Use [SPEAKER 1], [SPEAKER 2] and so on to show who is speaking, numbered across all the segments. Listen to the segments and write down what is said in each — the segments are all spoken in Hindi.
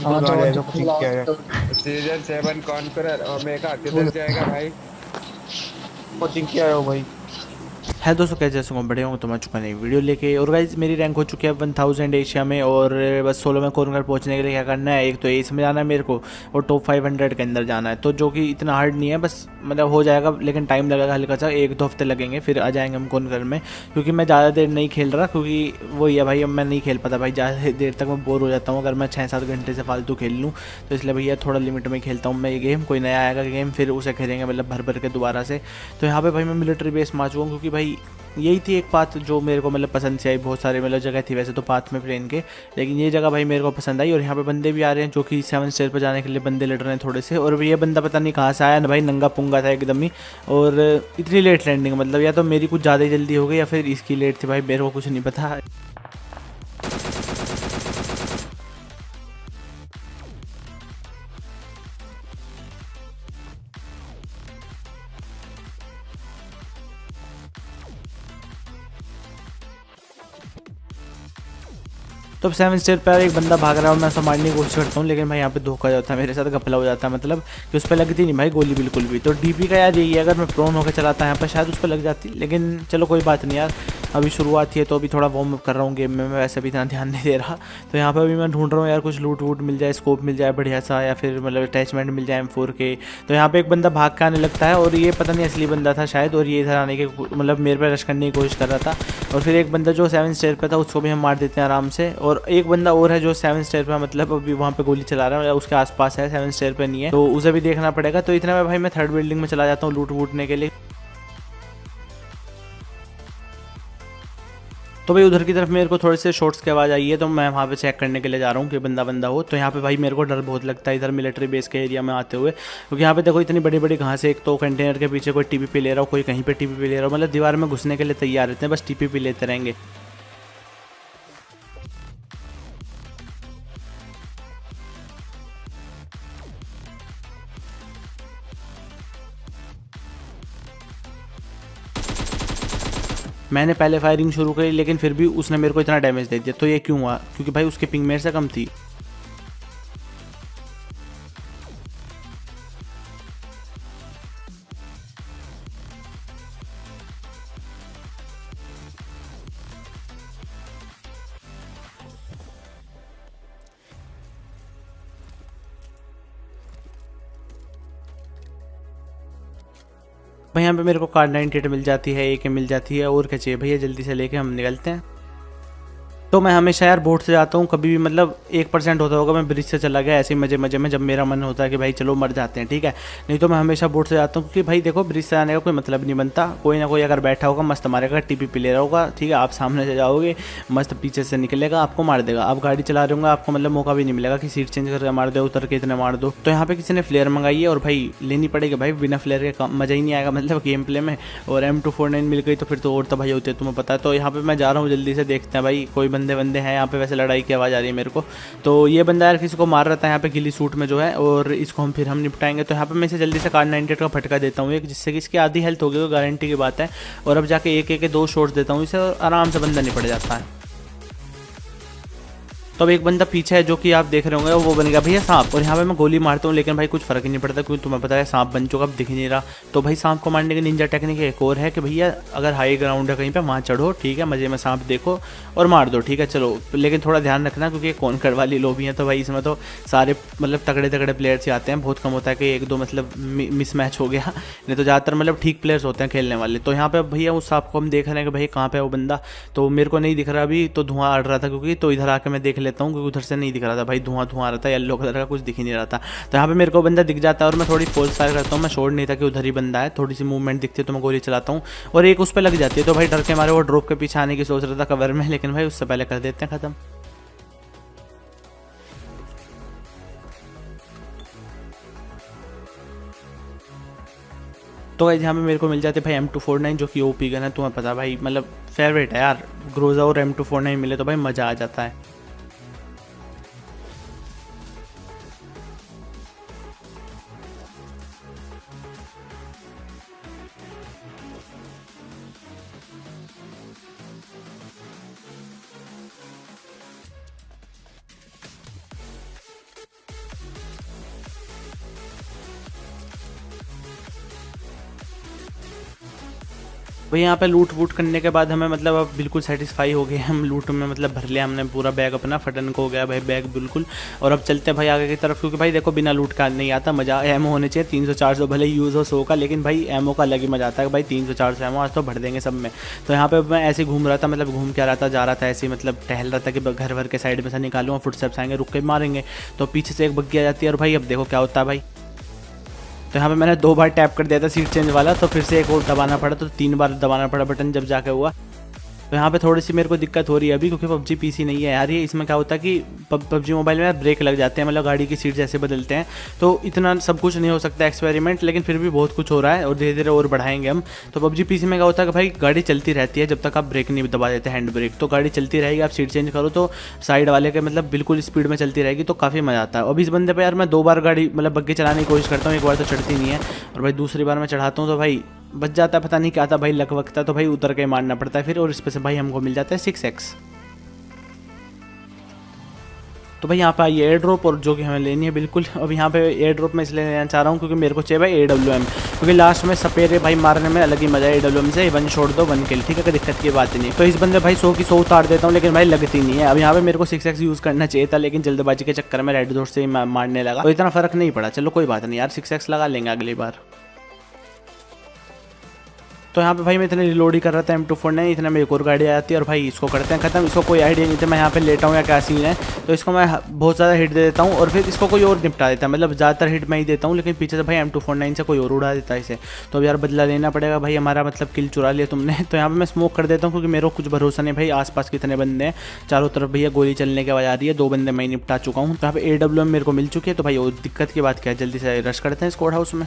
[SPEAKER 1] हाँ
[SPEAKER 2] कहाँ
[SPEAKER 1] चलो
[SPEAKER 2] जाएगा,
[SPEAKER 1] जितने
[SPEAKER 2] कोचिंग क्या
[SPEAKER 1] लास्ट
[SPEAKER 2] है।
[SPEAKER 1] तो
[SPEAKER 3] सीजन 7 कॉन्करर ओमेगा
[SPEAKER 1] वो
[SPEAKER 3] किधर जाएगा भाई?
[SPEAKER 2] कोचिंग क्या है वो भाई।
[SPEAKER 4] है दोस्तों, कैसे जैसे बड़े होंगे तो मैं चुका नहीं वीडियो लेके। और गाइज मेरी रैंक हो चुकी है 1000 एशिया में, और बस 16 में कॉर्नर पहुंचने के लिए क्या करना है, एक तो एस में जाना है मेरे को, और टॉप 500 के अंदर जाना है, तो जो कि इतना हार्ड नहीं है, बस मतलब हो जाएगा, लेकिन टाइम लगेगा हल्का सा, 1-2 हफ्ते लगेंगे, फिर आ जाएंगे हम कॉर्नर में। क्योंकि मैं ज़्यादा देर नहीं खेल रहा, क्योंकि वही है भाई, अब मैं नहीं खेल पाता भाई, ज़्यादा देर तक मैं बोर हो जाता हूँ अगर मैं 6-7 घंटे से फालतू खेल लूँ। तो इसलिए भैया थोड़ा लिमिट में खेलता हूँ मैं ये गेम, कोई नया आएगा गेम फिर उसे खेलेंगे मतलब भर भर के दोबारा से। तो यहाँ पे भाई मैं मिलिट्री बेस में आ चुका हूँ, क्योंकि भाई यही थी एक बात जो मेरे को मतलब पसंद से आई। बहुत सारे मतलब जगह थी वैसे तो पाथ में प्लेन के, लेकिन ये जगह भाई मेरे को पसंद आई। और यहाँ पे बंदे भी आ रहे हैं जो कि 7 स्टेयर पर जाने के लिए बंदे लड़ रहे हैं थोड़े से। और ये बंदा पता नहीं कहाँ से आया ना भाई, नंगा पुंगा था एकदम ही। और इतनी लेट लैंडिंग, मतलब या तो मेरी कुछ ज़्यादा ही जल्दी हो गई या फिर इसकी लेट थी भाई, मेरे को कुछ नहीं पता। तो 7 स्टेयर पर एक बंदा भाग रहा है और मैं उसे मारने की कोशिश करता हूँ, लेकिन भाई यहाँ पे धोखा हो जाता है मेरे साथ, घपला हो जाता है, मतलब कि उस पर लगती नहीं भाई गोली बिल्कुल भी। तो डीपी का यार यही है, अगर मैं प्रोन होकर चलाता यहाँ पर शायद उस पर लग जाती, लेकिन चलो कोई बात नहीं यार, अभी शुरुआत ही है तो अभी थोड़ा वार्म अप कर रहा हूँ गेम में, मैं वैसे भी इतना ध्यान नहीं दे रहा। तो यहाँ पर अभी मैं ढूंढ रहा हूँ यार कुछ लूट वूट मिल जाए, स्कोप मिल जाए बढ़िया सा, या फिर मतलब अटैचमेंट मिल जाए M4 के। तो यहाँ पे एक बंदा भाग के आने लगता है, और ये पता नहीं असली बंदा था शायद, और ये इधर आने के मतलब मेरे पे रश करने की कोशिश कर रहा था। और फिर एक बंदा जो 7 स्टेयर पे था उसको भी हम मार देते हैं आराम से। और एक बंदा और है जो 7 स्टेयर पे, मतलब अभी वहाँ पे गोली चला रहा है, या उसके आसपास है, 7 स्टेयर पे नहीं है, तो उसे भी देखना पड़ेगा। तो इतना में भाई मैं थर्ड बिल्डिंग में चला जाता हूँ लूट वूटने के लिए। तो भाई उधर की तरफ मेरे को थोड़े से शॉट्स की आवाज़ आई है, तो मैं वहाँ पे चेक करने के लिए जा रहा हूँ कि बंदा बंदा हो। तो यहाँ पे भाई मेरे को डर बहुत लगता है इधर मिलिट्री बेस के एरिया में आते हुए, क्योंकि यहाँ पे देखो इतनी बड़ी बड़ी घास है, एक तो कंटेनर के पीछे कोई टीपीपी ले रहा हो, कोई कहीं पे टीपीपी ले रहा हो, मतलब दीवार में घुसने के लिए तैयार रहते हैं, बस टीपीपी लेते रहेंगे। मैंने पहले फायरिंग शुरू करी, लेकिन फिर भी उसने मेरे को इतना डैमेज दे दिया। तो ये क्यों हुआ? क्योंकि भाई उसकी पिंग मेरे से कम थी। भाई यहाँ पे मेरे को कार 98 मिल जाती है, AK मिल जाती है, और क्या चाहिए भैया, जल्दी से लेके हम निकलते हैं। तो मैं हमेशा यार बोट से जाता हूँ, कभी भी मतलब 1% होता होगा मैं ब्रिज से चला गया ऐसे ही मजे मजे में, जब मेरा मन होता है कि भाई चलो मर जाते हैं, ठीक है। नहीं तो मैं हमेशा बोट से जाता हूँ, क्योंकि भाई देखो ब्रिज से आने का कोई मतलब नहीं बनता, कोई ना कोई अगर बैठा होगा मस्त मारेगा, टीपीपी ले रहा होगा, ठीक है, आप सामने से जाओगे मस्त पीछे से निकलेगा आपको मार देगा। आप गाड़ी चला रहे होंगे, आपको मतलब मौका भी नहीं मिलेगा कि सीट चेंज करके मार दो, उतर के इतने मार दो। तो यहाँ पे किसी ने फ्लेयर मंगाई है, और भाई लेनी पड़ेगी भाई, बिना फ्लेयर के मज़ा ही नहीं आएगा मतलब गेम प्ले में। और M249 मिल गई तो फिर तो और तबाही होती है, तुम्हें पता है। तो यहाँ पे मैं जा रहा हूँ, जल्दी से देखते हैं भाई कोई बंदे बंदे हैं यहाँ पे, वैसे लड़ाई की आवाज़ आ रही है मेरे को। तो ये बंदा यार किसी को मार रहा था यहाँ पे गिली सूट में जो है, और इसको हम फिर हम निपटाएंगे। तो यहाँ पे मैं इसे जल्दी से कार 98 का फटका देता हूँ एक, जिससे कि इसकी आधी हेल्थ हो गई, गारंटी की बात है। और अब जाके एक एक 2 शॉट्स देता हूँ इसे, और आराम से बंदा निपट जाता है। तो अब एक बंदा पीछे है जो कि आप देख रहे होंगे, वो बन गया भैया सांप। और यहाँ पे मैं गोली मारता हूँ, लेकिन भाई कुछ फर्क ही नहीं पड़ता, क्योंकि तुम्हें पता है सांप बन चुका, अब दिख ही नहीं रहा। तो भाई सांप को मारने की निंजा टेक्निक एक और है कि भैया अगर हाई ग्राउंड है कहीं पे, वहाँ चढ़ो, ठीक है, मजे में सांप देखो और मार दो, ठीक है चलो। लेकिन थोड़ा ध्यान रखना, क्योंकि कॉन्कर वाली लॉबी है, तो भाई इसमें तो सारे मतलब तगड़े तगड़े प्लेयर्स ही आते हैं, बहुत कम होता है कि 1-2 मतलब मिस मैच हो गया, नहीं तो ज़्यादातर मतलब ठीक प्लेयर्स होते हैं खेलने वाले। तो यहाँ पे भैया उस सांप को हम देख रहे हैं कि भाई कहाँ पे है वो बंदा, तो मेरे को नहीं दिख रहा अभी, तो धुआं अड़ रहा था क्योंकि, तो इधर आके मैं देख लेता हूँ, क्योंकि उधर से नहीं दिख रहा था भाई, धुआं धुआं आ रहा था, येलो कलर का कुछ दिख ही नहीं रहा था। तो यहाँ पे मेरे को बंदा दिख जाता है, और मैं थोड़ी फोर्स फायर करता हूँ, मैं छोड़ नहीं था कि उधर ही बंदा है, थोड़ी सी मूवमेंट दिखती है तो मैं गोली चलाता हूँ, और एक उस पर लग जाती है। तो भाई डर के मारे वो ड्रॉप के पीछे आने की सोच रहा था कवर में, लेकिन भाई उससे पहले कर देते हैं खत्म। तो गाइस यहाँ पे मेरे को मिल जाते भाई M249, जो कि OP गन है, तुम्हें पता भाई मतलब फेवरेट है यार, ग्रोजा और M249 मिले तो भाई मज़ा आ जाता है। भाई यहाँ पे लूट वूट करने के बाद हमें मतलब अब बिल्कुल सेटिस्फाई हो गए हम लूट में, मतलब भर लिया हमने पूरा बैग अपना, फटन को हो गया भाई बैग बिल्कुल। और अब चलते हैं भाई आगे की तरफ, क्योंकि भाई देखो बिना लूट का नहीं आता मज़ा। एमओ होने चाहिए 300-400 भले यूज़ हो 100 का, लेकिन भाई एमओ का अलग ही मज़ा आता है भाई। 300-400 एमओ आज तो भर देंगे सब में। तो यहाँ पे मैं ऐसे घूम रहा था, मतलब घूम के आ रहा था, जा रहा था ऐसे, मतलब टहल रहा था कि घर भर के साइड में से निकालूँ, फुटस्टेप्स आएंगे रुक के मारेंगे, तो पीछे से एक बग्गी आ जाती है। और भाई अब देखो क्या होता है भाई, तो यहाँ पे मैंने 2 बार टैप कर दिया था सीट चेंज वाला, तो फिर से एक और दबाना पड़ा, तो 3 बार दबाना पड़ा बटन जब जाके हुआ। तो यहाँ पे थोड़ी सी मेरे को दिक्कत हो रही है अभी, क्योंकि पबजी पीसी नहीं है यार ये। इसमें क्या होता है कि पबजी मोबाइल में ब्रेक लग जाते हैं, मतलब गाड़ी की सीट जैसे बदलते हैं, तो इतना सब कुछ नहीं हो सकता एक्सपेरिमेंट, लेकिन फिर भी बहुत कुछ हो रहा है और धीरे धीरे और बढ़ाएंगे हम। तो पबजी पीसी में क्या होता है कि भाई गाड़ी चलती रहती है जब तक आप ब्रेक नहीं दबा देते, हैंड ब्रेक, तो गाड़ी चलती रहेगी। आप सीट चेंज करो तो साइड वाले के मतलब बिल्कुल स्पीड में चलती रहेगी, तो काफ़ी मज़ा आता है। अब इस बंदे पर यार मैं 2 बार गाड़ी मतलब बग्गी चलाने की कोशिश करता हूँ, एक बार तो चढ़ती नहीं है, और भाई दूसरी बार मैं चढ़ाता हूँ तो भाई बच जाता है, पता नहीं क्या था भाई, लक वक्त था, तो भाई उतर के मारना पड़ता है फिर, और इस पे से भाई हमको मिल जाता है 6x। तो भाई यहाँ पे आई एयर ड्रॉप, और जो कि हमें लेनी है बिल्कुल। अब यहाँ पे एयर ड्रॉप मैं इसलिए लेना चाह रहा हूँ क्योंकि मेरे को चाहिए भाई AWM, क्योंकि लास्ट में सपेरे भाई मारने में अलग ही मजा है। AWM से 1 शॉट दो 1 किल, ठीक है, कोई दिक्कत की बात नहीं। तो इस बंदे भाई 100 की 100 उतार देता हूँ, लेकिन भाई लगती नहीं है। अब यहाँ पे मेरे को 6x यूज़ करना चाहिए था, लेकिन जल्दबाजी के चक्कर में रेड डॉट से ही मारने लगा, तो इतना फर्क नहीं पड़ा। चलो कोई बात नहीं यार, 6x लगा लेंगे अगली बार। तो यहाँ पे भाई मैं इतने रिलोड ही कर रहा था M249, इतने में एक और गाड़ी आ जाती है, और भाई इसको करते हैं खत्म। इसको कोई आइडिया नहीं था मैं यहाँ पे लेटा हूँ या क्या सीन है, तो इसको मैं बहुत ज़्यादा हिट दे देता हूँ, और फिर इसको कोई और निपटा देता है। मतलब ज़्यादातर हिट मैं ही देता हूँ, लेकिन पीछे से भाई M249 से कोई और उड़ा देता है इसे। तो अब यार बदला लेना पड़ेगा भाई, हमारा मतलब किल चुरा लिया तुमने। तो यहाँ पर मैं स्मोक कर देता हूँ, क्योंकि मेरे को कुछ भरोसा नहीं भाई आसपास कितने बंदे हैं। चारों तरफ भैया गोली चलने की आवाज़ आ रही है, 2 बंदे मैं निपटा चुका हूँ। तो यहाँ पे AWM मेरे को मिल चुकी है, तो भाई वो दिक्कत की बात क्या है, जल्दी से रश करते हैं स्क्वाड हाउस में।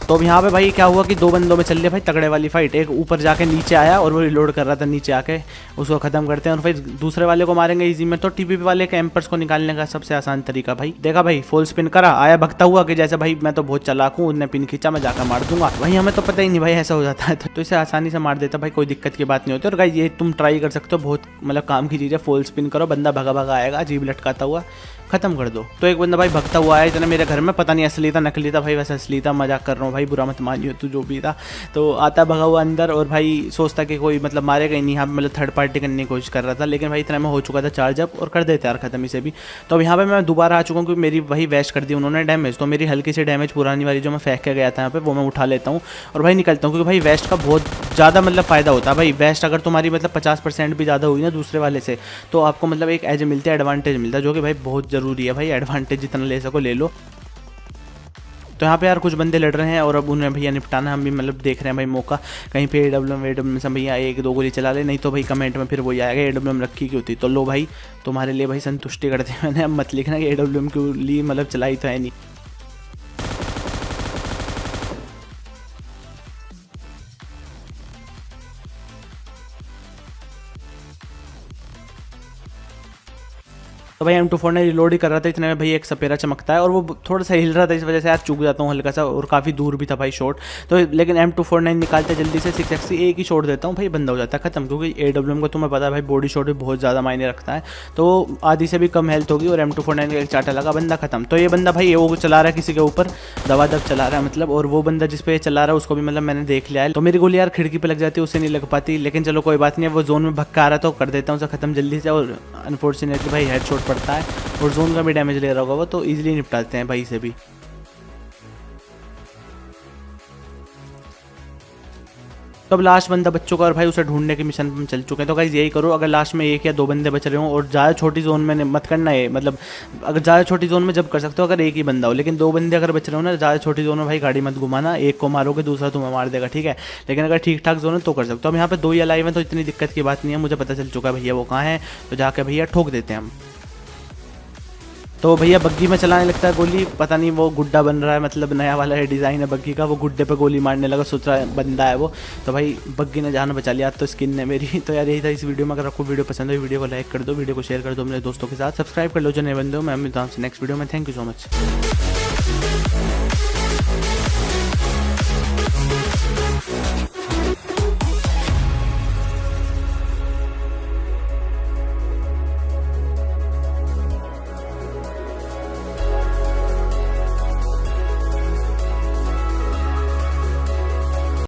[SPEAKER 4] तो अब यहाँ पे भाई क्या हुआ कि 2 बंदों में चल रही है भाई तगड़े वाली फाइट। एक ऊपर जाके नीचे आया और वो रिलोड कर रहा था, नीचे आके उसको खत्म करते हैं, और फिर दूसरे वाले को मारेंगे इजी में। तो TPP वाले कैंपर्स को निकालने का सबसे आसान तरीका भाई, देखा भाई फुल स्पिन करा, आया भगता हुआ कि जैसे भाई मैं तो बहुत चालाक हूँ, उन्होंने पिन खींचा मैं जाकर मार दूंगा। वही हमें तो पता ही नहीं भाई ऐसा हो जाता है, तो इसे आसानी से मार देता भाई, कोई दिक्कत की बात नहीं होती। और गाइस ये तुम ट्राई कर सकते हो, बहुत मतलब काम की चीज़ है। फुल स्पिन करो, बंदा भगा भगा आएगा, अजीब लटकाता हुआ, खत्म कर दो। तो एक बंदा भाई भगता हुआ आया इतना मेरे घर में, पता नहीं असली था नकली था भाई, वैसे असली था, मजाक कर रहा हूँ भाई, बुरा मत मानियो तू जो भी था। तो आता भगा हुआ अंदर, और भाई सोचता कि कोई मतलब मारेगा ही नहीं, यहाँ पे मतलब थर्ड पार्टी करने की कोशिश कर रहा था, लेकिन भाई इतना में हो चुका था चार्ज अप, और कर देते यार खत्म इसे भी। तो अब यहाँ पे मैं दोबारा आ चुका हूँ, क्योंकि मेरी वही वेस्ट कर दी उन्होंने डैमेज, तो मेरी हल्की सी डैमेज पुरानी वाली जो मैं फेंक के गया था यहाँ पे वो मैं उठा लेता हूँ, और भाई निकलता हूँ। क्योंकि भाई वेस्ट का बहुत ज़्यादा मतलब फ़ायदा होता है भाई। वेस्ट अगर तुम्हारी मतलब 50% भी ज़्यादा हुई ना दूसरे वाले से, तो आपको मतलब एक एज मिलता है, एडवांटेज मिलता है, जो कि भाई बहुत ज़रूरी है भाई। एडवांटेज जितना ले सको ले लो। तो यहाँ पे यार कुछ बंदे लड़ रहे हैं, और अब उन्हें भैया निपटाना, हम भी मतलब देख रहे हैं भाई मौका, कहीं पे AWM से भैया 1-2 गोली चला ले, नहीं तो भाई कमेंट में फिर वही आएगा AWM रखी क्यों थी। तो लो भाई तुम्हारे लिए भाई संतुष्टि करते हैं मैंने, अब मत लिखना कि AWM क्यों ली, मतलब चलाई तो है नहीं। तो भाई M249 रिलोड ही कर रहा था, इतने में भाई एक सपेरा चमकता है, और वो थोड़ा सा हिल रहा था, इस वजह से यार चूक जाता हूँ हल्का सा, और काफ़ी दूर भी था भाई शॉट। तो लेकिन M249 निकालते जल्दी से 6x एक ही शॉट देता हूँ भाई, बंदा हो जाता है खत्म। क्योंकि AWM को तुम्हें पता है भाई बॉडी शॉट भी बहुत ज़्यादा मायने रखता है, तो आधी से भी कम हेल्थ होगी, और M249 का एक चाटा लगा, बंदा खत्म। तो ये बंदा भाई वो चला रहा है किसी के ऊपर, दबा दब चला रहा है मतलब, और वो बंदा जिस पे चला रहा है उसको भी मतलब मैंने देख लिया है। तो मेरी गोली यार खिड़की पे लग जाती है, उससे नहीं लग पाती, लेकिन चलो कोई बात नहीं है। वो जोन में भक्का आ रहा तो कर देता हूँ उसे खत्म जल्दी से, और अनफॉर्चुनेटली भाई हेड शॉट पड़ता है, और जोन का भी डैमेज ले रहा होगा वो, तो इजीली निपटाते हैं भाई इसे भी। तो अब लास्ट बंदा बच चुका, और भाई उसे ढूंढने के मिशन पर चल चुके हैं। तो गाइस यही करो, अगर लास्ट में 1 या 2 बंदे बच रहे हो, और ज़्यादा छोटी जोन में मत करना है, मतलब अगर ज़्यादा छोटी जोन में जब कर सकते हो अगर एक ही बंदा हो, लेकिन 2 बंदे अगर बच रहे हो ना ज़्यादा छोटी जोन में भाई गाड़ी मत घुमाना, एक को मारोगे दूसरा तुम्हें मार देगा, ठीक है। लेकिन अगर ठीक ठाक जोन है तो कर सकते हो। अब यहाँ पे 2 ही अलाइव हैं, तो इतनी दिक्कत की बात नहीं है, मुझे पता चल चुका है भैया वो कहाँ है, तो जाके भैया ठोक देते हैं हम। तो भैया बग्गी में चलाने लगता है गोली, पता नहीं वो गुड्डा बन रहा है, मतलब नया वाला है डिज़ाइन है बग्गी का, वो गुड्डे पे गोली मारने लगा, सोच रहा है बंदा है वो। तो भाई बग्गी ने जान बचा लिया, तो स्किन ने मेरी। तो यार यही था इस वीडियो में। अगर आपको वीडियो पसंद है वीडियो को लाइक कर दो, वीडियो को शेयर कर दो अपने दोस्तों के साथ, सब्सक्राइब कर लो जो नए बंदे हो। मैं मिलता हूं आपसे नेक्स्ट वीडियो में। Thank you so much.